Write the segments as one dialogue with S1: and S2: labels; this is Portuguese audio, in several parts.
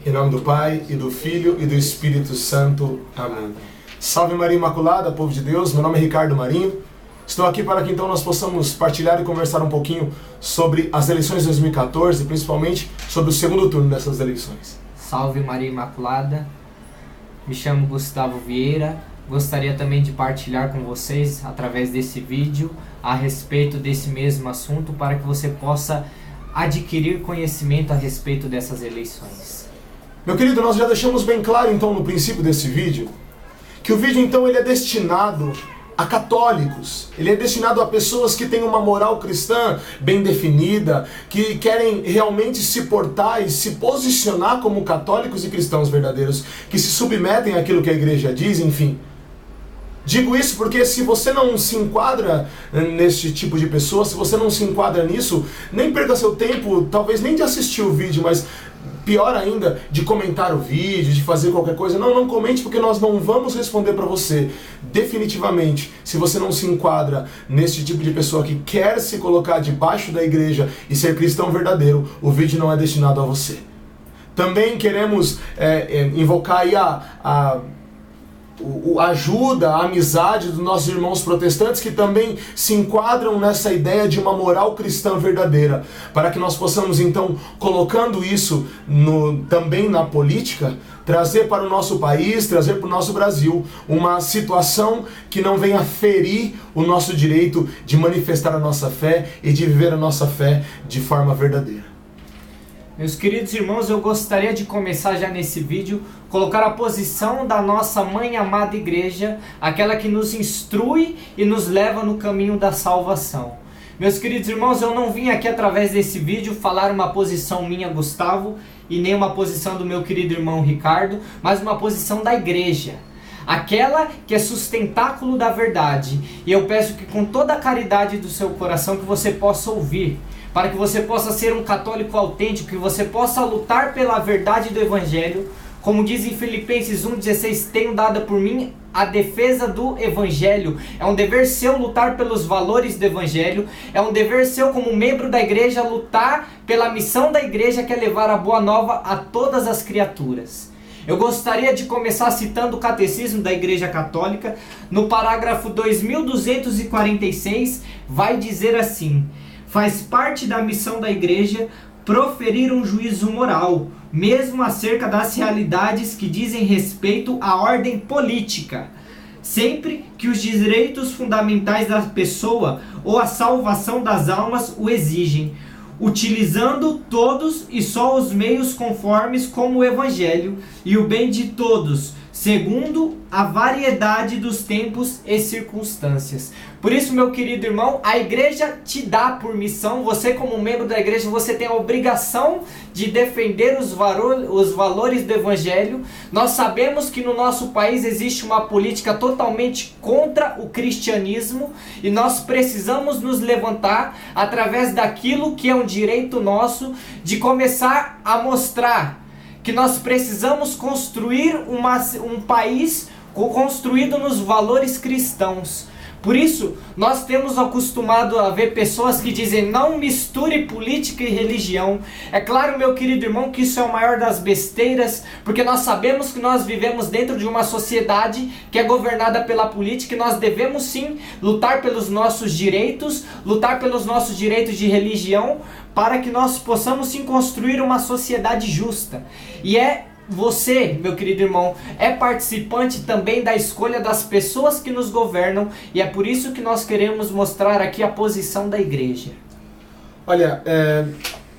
S1: Em nome do Pai, e do Filho, e do Espírito Santo. Amém. Salve Maria Imaculada, povo de Deus. Meu nome é Ricardo Marinho. Estou aqui para que então nós possamos partilhar e conversar um pouquinho sobre as eleições de 2014, principalmente sobre o segundo turno dessas eleições.
S2: Salve Maria Imaculada. Me chamo Gustavo Vieira. Gostaria também de partilhar com vocês, através desse vídeo, a respeito desse mesmo assunto, para que você possa adquirir conhecimento a respeito dessas eleições.
S1: Meu querido, nós já deixamos bem claro então no princípio desse vídeo, que o vídeo então ele é destinado a católicos, ele é destinado a pessoas que têm uma moral cristã bem definida, que querem realmente se portar e se posicionar como católicos e cristãos verdadeiros, que se submetem àquilo que a igreja diz, enfim. Digo isso porque se você não se enquadra nesse tipo de pessoa, se você não se enquadra nisso, nem perca seu tempo, talvez nem de assistir o vídeo, mas pior ainda, de comentar o vídeo, de fazer qualquer coisa. Não comente, porque nós não vamos responder para você. Definitivamente, se você não se enquadra nesse tipo de pessoa que quer se colocar debaixo da igreja e ser cristão verdadeiro, o vídeo não é destinado a você. Também queremos invocar aí a ajuda, a amizade dos nossos irmãos protestantes que também se enquadram nessa ideia de uma moral cristã verdadeira, para que nós possamos então, colocando isso também na política, trazer para o nosso país, trazer para o nosso Brasil uma situação que não venha ferir o nosso direito de manifestar a nossa fé e de viver a nossa fé de forma verdadeira.
S2: Meus queridos irmãos, eu gostaria de começar já nesse vídeo, colocar a posição da nossa mãe amada igreja, aquela que nos instrui e nos leva no caminho da salvação. Meus queridos irmãos, eu não vim aqui através desse vídeo falar uma posição minha, Gustavo, e nem uma posição do meu querido irmão Ricardo, mas uma posição da igreja. Aquela que é sustentáculo da verdade. E eu peço que com toda a caridade do seu coração que você possa ouvir, para que você possa ser um católico autêntico, que você possa lutar pela verdade do Evangelho. Como diz em Filipenses 1,16, tenho dado por mim a defesa do Evangelho. É um dever seu lutar pelos valores do Evangelho. É um dever seu como membro da igreja lutar pela missão da igreja, que é levar a boa nova a todas as criaturas. Eu gostaria de começar citando o Catecismo da Igreja Católica. No parágrafo 2246 vai dizer assim: faz parte da missão da igreja proferir um juízo moral, mesmo acerca das realidades que dizem respeito à ordem política, sempre que os direitos fundamentais da pessoa ou a salvação das almas o exigem, utilizando todos e só os meios conformes como o Evangelho e o bem de todos, segundo a variedade dos tempos e circunstâncias. Por isso, meu querido irmão, a igreja te dá por missão, você como membro da igreja, você tem a obrigação de defender os valores do Evangelho. Nós sabemos que no nosso país existe uma política totalmente contra o cristianismo e nós precisamos nos levantar através daquilo que é um direito nosso, de começar a mostrar que nós precisamos construir um país construído nos valores cristãos. Por isso, nós temos acostumado a ver pessoas que dizem: não misture política e religião. É claro, meu querido irmão, que isso é o maior das besteiras, porque nós sabemos que nós vivemos dentro de uma sociedade que é governada pela política e nós devemos sim lutar pelos nossos direitos de religião, para que nós possamos sim construir uma sociedade justa. E você, meu querido irmão, é participante também da escolha das pessoas que nos governam, e é por isso que nós queremos mostrar aqui a posição da igreja.
S1: Olha,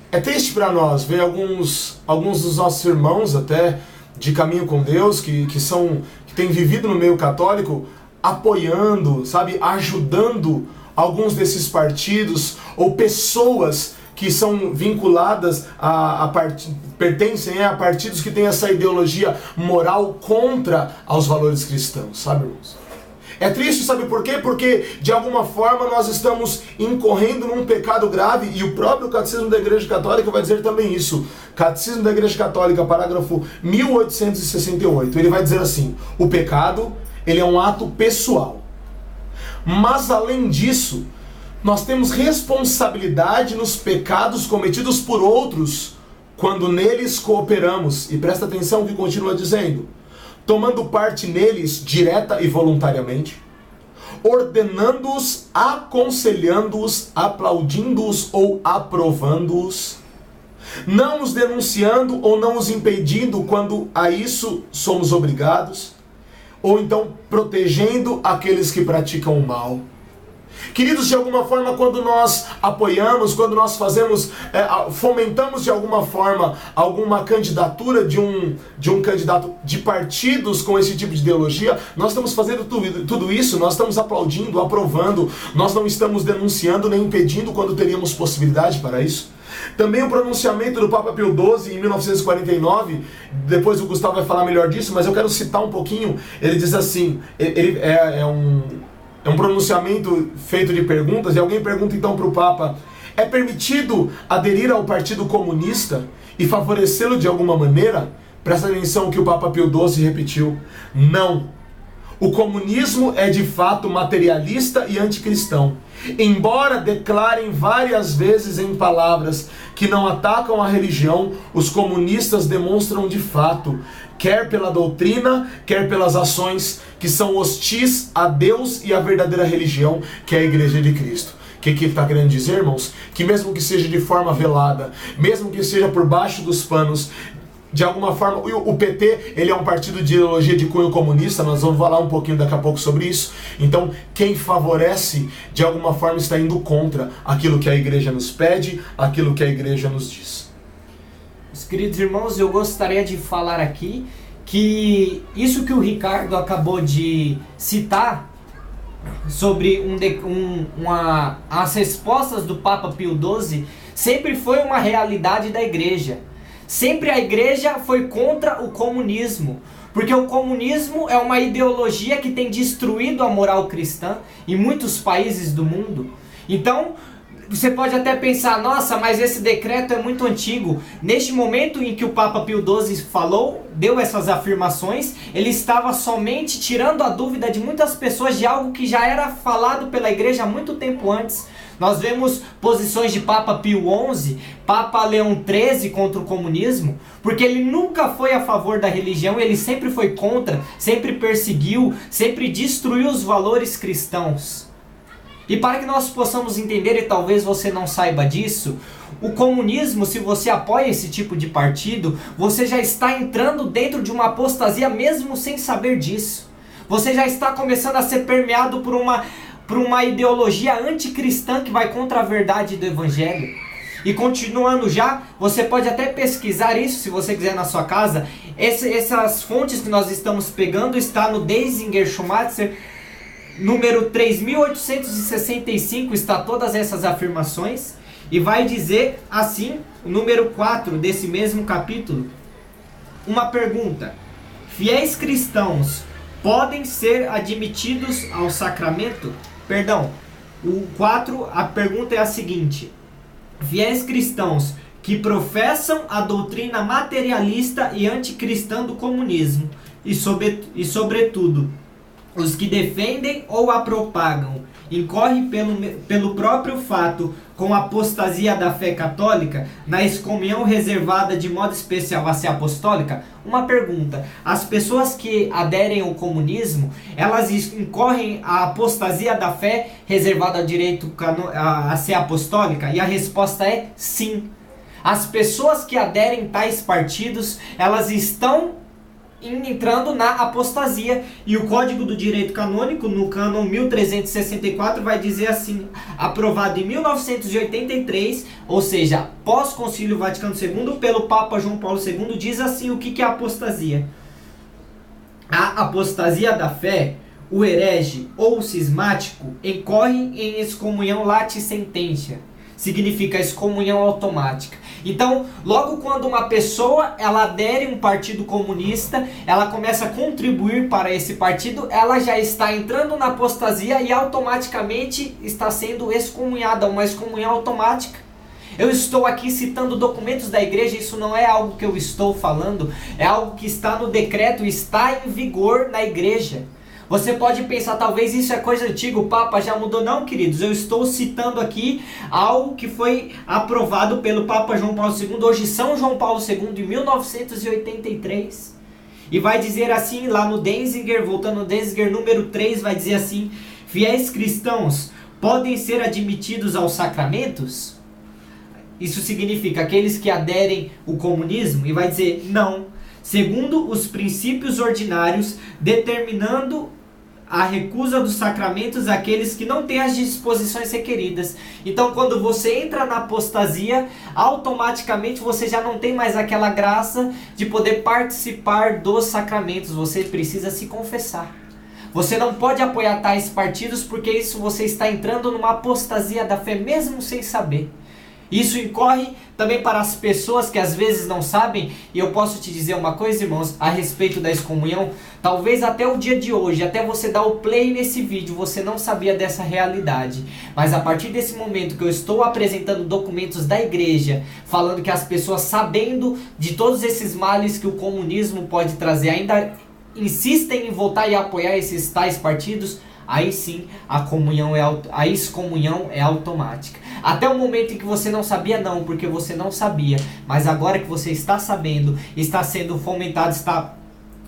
S1: é triste para nós ver alguns dos nossos irmãos até de caminho com Deus, que têm vivido no meio católico, apoiando, sabe, ajudando alguns desses partidos ou pessoas que são vinculadas pertencem a partidos que têm essa ideologia moral contra aos valores cristãos, sabe, irmãos? É triste, sabe por quê? Porque de alguma forma nós estamos incorrendo num pecado grave, e o próprio Catecismo da Igreja Católica vai dizer também isso. Catecismo da Igreja Católica, parágrafo 1868, ele vai dizer assim: o pecado, ele é um ato pessoal. Mas além disso, nós temos responsabilidade nos pecados cometidos por outros quando neles cooperamos, e presta atenção que continua dizendo, tomando parte neles direta e voluntariamente, ordenando-os, aconselhando-os, aplaudindo-os ou aprovando-os, não os denunciando ou não os impedindo quando a isso somos obrigados, ou então protegendo aqueles que praticam o mal. Queridos, de alguma forma, quando nós apoiamos, quando nós fazemos, fomentamos de alguma forma alguma candidatura de um candidato de partidos com esse tipo de ideologia, nós estamos fazendo tudo isso, nós estamos aplaudindo, aprovando, nós não estamos denunciando nem impedindo quando teríamos possibilidade para isso. Também o pronunciamento do Papa Pio XII em 1949, depois o Gustavo vai falar melhor disso, mas eu quero citar um pouquinho. Ele diz assim, é um pronunciamento feito de perguntas, e alguém pergunta então para o Papa: é permitido aderir ao Partido Comunista e favorecê-lo de alguma maneira? Presta atenção que o Papa Pio XII repetiu: não. O comunismo é de fato materialista e anticristão. Embora declarem várias vezes em palavras que não atacam a religião, os comunistas demonstram de fato, quer pela doutrina, quer pelas ações, que são hostis a Deus e à verdadeira religião, que é a Igreja de Cristo. O que ele está querendo dizer, irmãos? Que mesmo que seja de forma velada, mesmo que seja por baixo dos panos, de alguma forma, o PT, ele é um partido de ideologia de cunho comunista, nós vamos falar um pouquinho daqui a pouco sobre isso. Então, quem favorece, de alguma forma, está indo contra aquilo que a igreja nos pede, aquilo que a igreja nos diz.
S2: Meus queridos irmãos, eu gostaria de falar aqui que isso que o Ricardo acabou de citar sobre as respostas do Papa Pio XII sempre foi uma realidade da igreja. Sempre a igreja foi contra o comunismo, porque o comunismo é uma ideologia que tem destruído a moral cristã em muitos países do mundo. Então, você pode até pensar, nossa, mas esse decreto é muito antigo. Neste momento em que o Papa Pio XII falou, deu essas afirmações, ele estava somente tirando a dúvida de muitas pessoas de algo que já era falado pela igreja há muito tempo antes. Nós vemos posições de Papa Pio XI, Papa Leão XIII contra o comunismo, porque ele nunca foi a favor da religião, ele sempre foi contra, sempre perseguiu, sempre destruiu os valores cristãos. E para que nós possamos entender, e talvez você não saiba disso, o comunismo, se você apoia esse tipo de partido, você já está entrando dentro de uma apostasia mesmo sem saber disso. Você já está começando a ser permeado por uma ideologia anticristã que vai contra a verdade do evangelho. E continuando já, você pode até pesquisar isso se você quiser na sua casa. Essas fontes que nós estamos pegando está no Denzinger Schumacher, número 3865, está todas essas afirmações. E vai dizer assim, o número 4 desse mesmo capítulo, uma pergunta: fiéis cristãos podem ser admitidos ao sacramento? Perdão, o 4, a pergunta é a seguinte: fiéis cristãos que professam a doutrina materialista e anticristã do comunismo, e sobretudo, os que defendem ou a propagam, incorrem pelo próprio fato com a apostasia da fé católica, na excomunhão reservada de modo especial à sé apostólica? Uma pergunta: as pessoas que aderem ao comunismo, elas incorrem a apostasia da fé reservada ao direito à sé apostólica? E a resposta é sim. As pessoas que aderem a tais partidos, elas estão entrando na apostasia. E o Código do Direito Canônico, no cânon 1364, vai dizer assim, aprovado em 1983, ou seja, pós-Concílio Vaticano II, pelo Papa João Paulo II, diz assim o que é a apostasia. A apostasia da fé, o herege ou o cismático incorrem em excomunhão lati sententia, significa excomunhão automática. Então, logo quando uma pessoa ela adere a um partido comunista, ela começa a contribuir para esse partido, ela já está entrando na apostasia e automaticamente está sendo excomunhada, uma excomunhão automática. Eu estou aqui citando documentos da igreja, isso não é algo que eu estou falando, é algo que está no decreto, está em vigor na igreja. Você pode pensar, talvez isso é coisa antiga, o Papa já mudou. Não, queridos, eu estou citando aqui algo que foi aprovado pelo Papa João Paulo II, hoje São João Paulo II, em 1983. E vai dizer assim, lá no Denzinger, voltando no Denzinger número 3, vai dizer assim: fiéis cristãos podem ser admitidos aos sacramentos? Isso significa aqueles que aderem ao comunismo? E vai dizer, não. Segundo os princípios ordinários, determinando a recusa dos sacramentos àqueles que não têm as disposições requeridas. Então, quando você entra na apostasia, automaticamente você já não tem mais aquela graça de poder participar dos sacramentos. Você precisa se confessar. Você não pode apoiar tais partidos, porque isso você está entrando numa apostasia da fé, mesmo sem saber. Isso incorre também para as pessoas que às vezes não sabem, e eu posso te dizer uma coisa, irmãos, a respeito da excomunhão. Talvez até o dia de hoje, até você dar o play nesse vídeo, você não sabia dessa realidade. Mas a partir desse momento que eu estou apresentando documentos da igreja, falando que as pessoas, sabendo de todos esses males que o comunismo pode trazer, ainda insistem em voltar e apoiar esses tais partidos, aí sim a excomunhão é automática. Até o momento em que você não sabia, não, porque você não sabia. Mas agora que você está sabendo, está sendo fomentado, está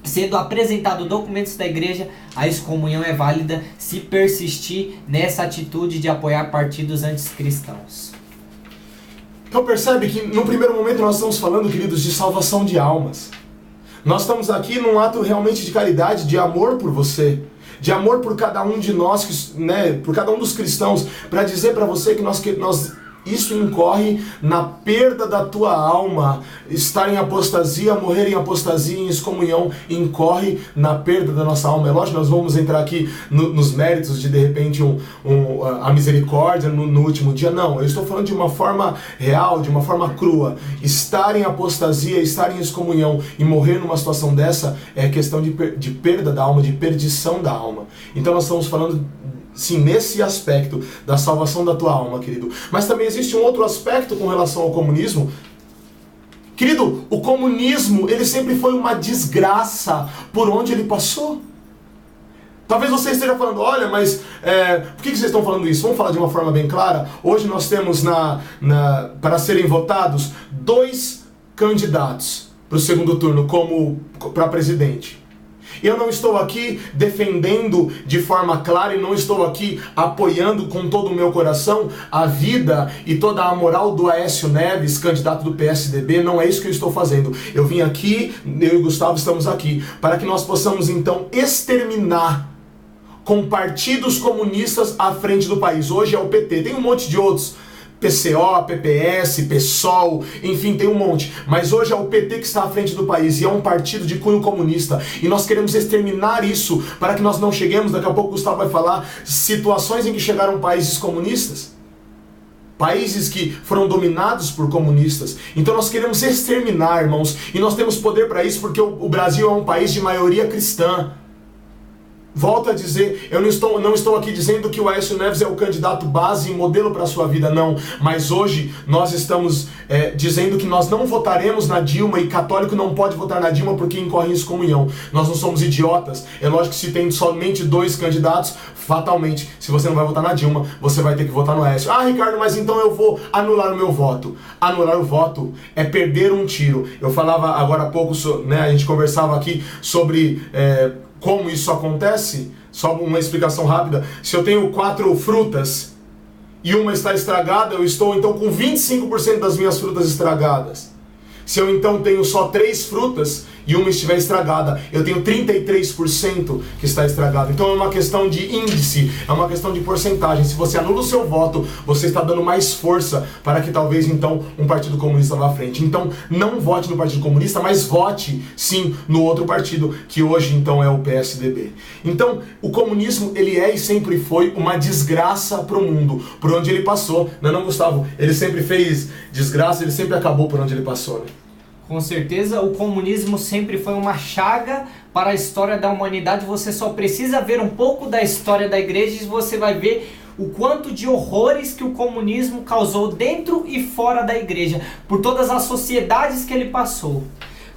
S2: sendo apresentado documentos da igreja, a excomunhão é válida se persistir nessa atitude de apoiar partidos anticristãos.
S1: Então percebe que no primeiro momento nós estamos falando, queridos, de salvação de almas. Nós estamos aqui num ato realmente de caridade, de amor por você, de amor por cada um de nós, né, por cada um dos cristãos, para dizer para você que isso incorre na perda da tua alma. Estar em apostasia, morrer em apostasia, em excomunhão, incorre na perda da nossa alma. É lógico, nós vamos entrar aqui nos méritos de repente, a misericórdia no último dia. Não, eu estou falando de uma forma real, de uma forma crua. Estar em apostasia, estar em excomunhão e morrer numa situação dessa é questão de perda da alma, de perdição da alma. Então nós estamos falando, sim, nesse aspecto da salvação da tua alma, querido. Mas também existe um outro aspecto com relação ao comunismo. Querido, o comunismo, ele sempre foi uma desgraça por onde ele passou. Talvez você esteja falando, olha, mas por que vocês estão falando isso? Vamos falar de uma forma bem clara. Hoje nós temos para serem votados 2 candidatos para o segundo turno para presidente. Eu não estou aqui defendendo de forma clara e não estou aqui apoiando com todo o meu coração a vida e toda a moral do Aécio Neves, candidato do PSDB. Não é isso que eu estou fazendo. Eu vim aqui, eu e o Gustavo estamos aqui, para que nós possamos então exterminar com partidos comunistas à frente do país. Hoje é o PT, tem um monte de outros, PCO, PPS, PSOL, enfim, tem um monte. Mas hoje é o PT que está à frente do país e é um partido de cunho comunista. E nós queremos exterminar isso para que nós não cheguemos, daqui a pouco o Gustavo vai falar, situações em que chegaram países comunistas. Países que foram dominados por comunistas. Então nós queremos exterminar, irmãos. E nós temos poder para isso porque o Brasil é um país de maioria cristã. Volto a dizer, eu não estou aqui dizendo que o Aécio Neves é o candidato base e modelo para a sua vida, não. Mas hoje nós estamos dizendo que nós não votaremos na Dilma, e católico não pode votar na Dilma porque incorre em excomunhão. Nós não somos idiotas. É lógico que se tem somente 2 candidatos, fatalmente, se você não vai votar na Dilma, você vai ter que votar no Aécio. Ah, Ricardo, mas então eu vou anular o meu voto. Anular o voto é perder um tiro. Eu falava agora há pouco, né, a gente conversava aqui sobre como isso acontece. Só uma explicação rápida. Se eu tenho 4 frutas e uma está estragada, eu estou então com 25% das minhas frutas estragadas. Se eu então tenho só 3 frutas e uma estiver estragada, eu tenho 33% que está estragado. Então é uma questão de índice, é uma questão de porcentagem. Se você anula o seu voto, você está dando mais força para que talvez então um partido comunista vá à frente. Então não vote no Partido Comunista, mas vote sim no outro partido, que hoje então é o PSDB. Então o comunismo, ele é e sempre foi uma desgraça para o mundo, por onde ele passou. Não, Gustavo? Ele sempre fez desgraça, ele sempre acabou por onde ele passou, né?
S2: Com certeza, o comunismo sempre foi uma chaga para a história da humanidade. Você só precisa ver um pouco da história da igreja e você vai ver o quanto de horrores que o comunismo causou dentro e fora da igreja, por todas as sociedades que ele passou.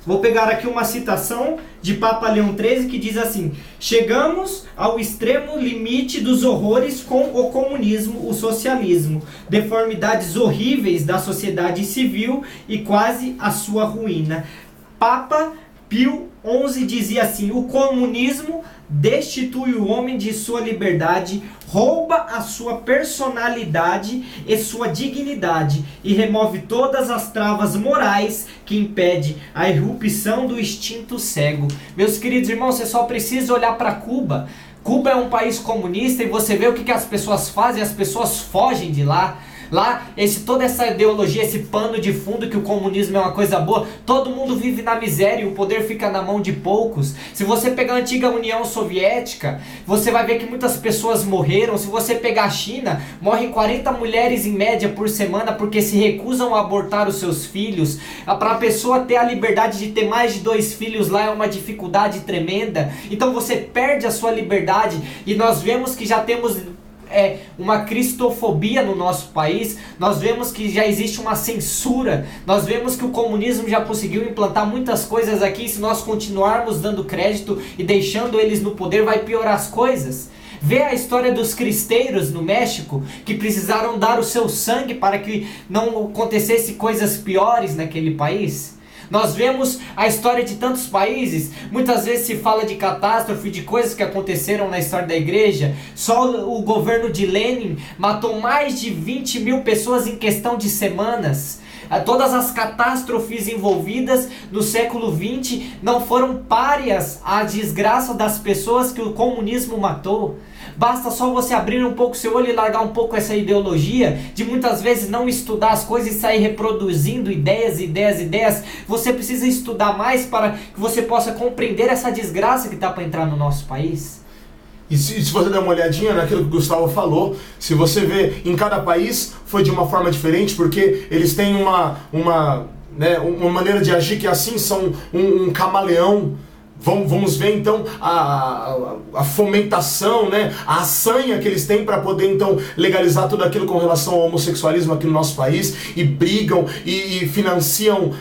S2: Vou pegar aqui uma citação de Papa Leão XIII que diz assim: chegamos ao extremo limite dos horrores com o comunismo, o socialismo, deformidades horríveis da sociedade civil e quase a sua ruína. Papa Pio XI dizia assim: o comunismo destitui o homem de sua liberdade, rouba a sua personalidade e sua dignidade e remove todas as travas morais que impedem a irrupção do instinto cego. Meus queridos irmãos, você só precisa olhar para Cuba. Cuba é um país comunista e você vê o que as pessoas fazem, as pessoas fogem de lá. Lá, toda essa ideologia, esse pano de fundo que o comunismo é uma coisa boa, todo mundo vive na miséria e o poder fica na mão de poucos. Se você pegar a antiga União Soviética, você vai ver que muitas pessoas morreram. Se você pegar a China, morrem 40 mulheres em média por semana porque se recusam a abortar os seus filhos. Para a pessoa ter a liberdade de ter mais de 2 filhos lá é uma dificuldade tremenda. Então você perde a sua liberdade e nós vemos que já temos uma cristofobia no nosso país. Nós vemos que já existe uma censura, nós vemos que o comunismo já conseguiu implantar muitas coisas aqui. Se nós continuarmos dando crédito e deixando eles no poder, vai piorar as coisas. Vê a história dos cristeiros no México, que precisaram dar o seu sangue para que não acontecesse coisas piores naquele país. Nós vemos a história de tantos países. Muitas vezes se fala de catástrofe, de coisas que aconteceram na história da igreja. Só o governo de Lenin matou mais de 20 mil pessoas em questão de semanas. Todas as catástrofes envolvidas no século XX não foram párias à desgraça das pessoas que o comunismo matou. Basta só você abrir um pouco seu olho e largar um pouco essa ideologia de muitas vezes não estudar as coisas e sair reproduzindo ideias. Você precisa estudar mais para que você possa compreender essa desgraça que está para entrar no nosso país.
S1: E se você der uma olhadinha naquilo que o Gustavo falou, se você vê, em cada país foi de uma forma diferente, porque eles têm uma maneira de agir que assim são um camaleão. Vamos ver então a fomentação, né, a assanha que eles têm para poder então legalizar tudo aquilo com relação ao homossexualismo aqui no nosso país, e brigam e financiam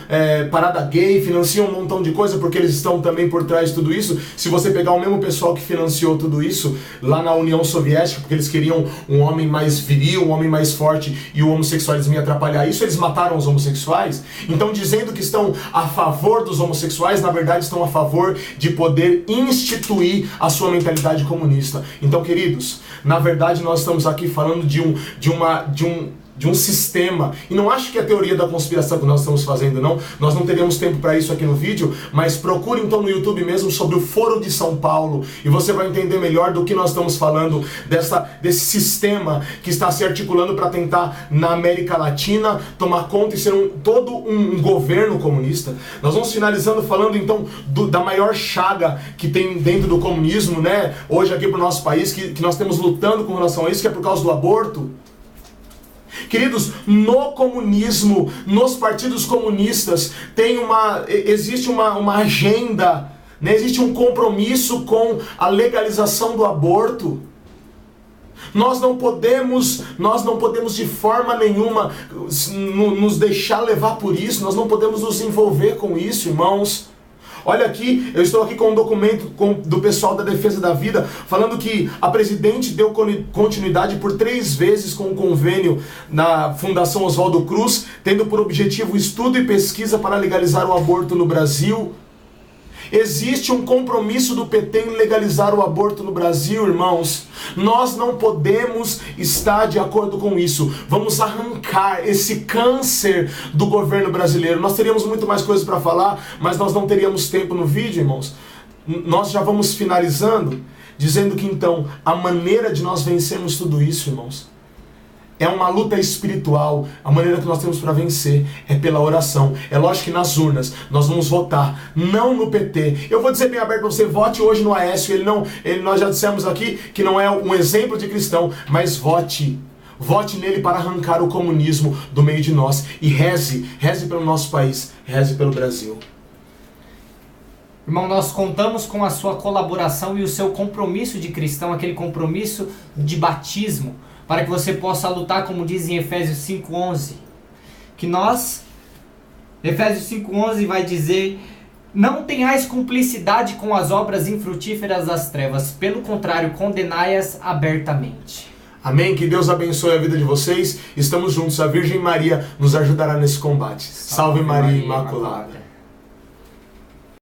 S1: parada gay, financiam um montão de coisa porque eles estão também por trás de tudo isso. Se você pegar o mesmo pessoal que financiou tudo isso lá na União Soviética, porque eles queriam um homem mais viril, um homem mais forte, e o homossexualismo ia atrapalhar isso, eles mataram os homossexuais. Então, dizendo que estão a favor dos homossexuais, na verdade estão a favor de poder instituir a sua mentalidade comunista. Então, queridos, na verdade nós estamos aqui falando de um sistema, e não acho que é a teoria da conspiração que nós estamos fazendo, não. Nós não teremos tempo para isso aqui no vídeo, mas procure então no YouTube mesmo sobre o Foro de São Paulo, e você vai entender melhor do que nós estamos falando, desse sistema que está se articulando para tentar, na América Latina, tomar conta e ser todo um governo comunista. Nós vamos finalizando falando então da maior chaga que tem dentro do comunismo, né, hoje aqui para o nosso país, que nós temos lutando com relação a isso, que é por causa do aborto. Queridos, no comunismo, nos partidos comunistas, existe uma agenda, né? Existe um compromisso com a legalização do aborto. Nós não podemos de forma nenhuma nos deixar levar por isso, nós não podemos nos envolver com isso, irmãos. Olha aqui, eu estou aqui com um documento do pessoal da Defesa da Vida, falando que a presidente deu continuidade por 3 vezes com o convênio na Fundação Oswaldo Cruz, tendo por objetivo o estudo e pesquisa para legalizar o aborto no Brasil. Existe um compromisso do PT em legalizar o aborto no Brasil, irmãos. Nós não podemos estar de acordo com isso. Vamos arrancar esse câncer do governo brasileiro. Nós teríamos muito mais coisas para falar, mas nós não teríamos tempo no vídeo, irmãos. Nós já vamos finalizando, dizendo que então, a maneira de nós vencermos tudo isso, irmãos, é uma luta espiritual. A maneira que nós temos para vencer é pela oração. É lógico que nas urnas nós vamos votar, não no PT. Eu vou dizer bem aberto para você, vote hoje no Aécio. Nós já dissemos aqui que não é um exemplo de cristão, mas vote. Vote nele para arrancar o comunismo do meio de nós. E reze pelo nosso país, reze pelo Brasil.
S2: Irmão, nós contamos com a sua colaboração e o seu compromisso de cristão, aquele compromisso de batismo, para que você possa lutar, como diz em Efésios 5:11. Que nós, Efésios 5:11 vai dizer Não tenhais cumplicidade com as obras infrutíferas das trevas, pelo contrário, condenai-as abertamente.
S1: Amém? Que Deus abençoe a vida de vocês. Estamos juntos. A Virgem Maria nos ajudará nesse combate. Salve Maria Imaculada.